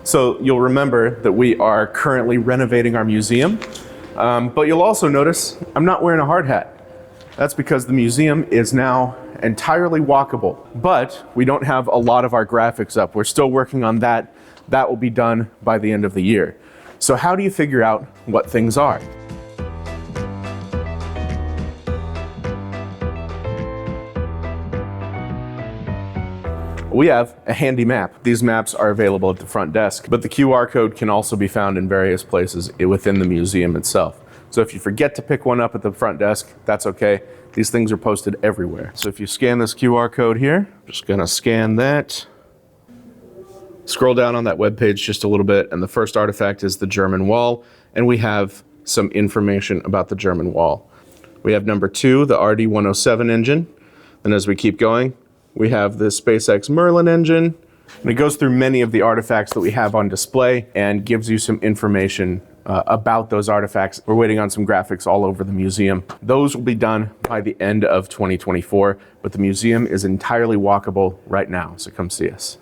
So you'll remember that we are currently renovating our museum, but you'll also notice I'm not wearing a hard hat. That's because the museum is now entirely walkable, but we don't have a lot of our graphics up. We're still working on that. That will be done by the end of the year. So how do you figure out what things are? We have a handy map. These maps are available at the front desk, but the QR code can also be found in various places within the museum itself. So if you forget to pick one up at the front desk, that's okay. These things are posted everywhere. So if you scan this QR code here, I'm just gonna scan that. Scroll down on that webpage just a little bit, and the first artifact is the German wall, and we have some information about the German wall. We have number 2, the RD-107 engine, and as we keep going, we have the SpaceX Merlin engine, and it goes through many of the artifacts that we have on display and gives you some information about those artifacts. We're waiting on some graphics all over the museum. Those will be done by the end of 2024, but the museum is entirely walkable right now, so come see us.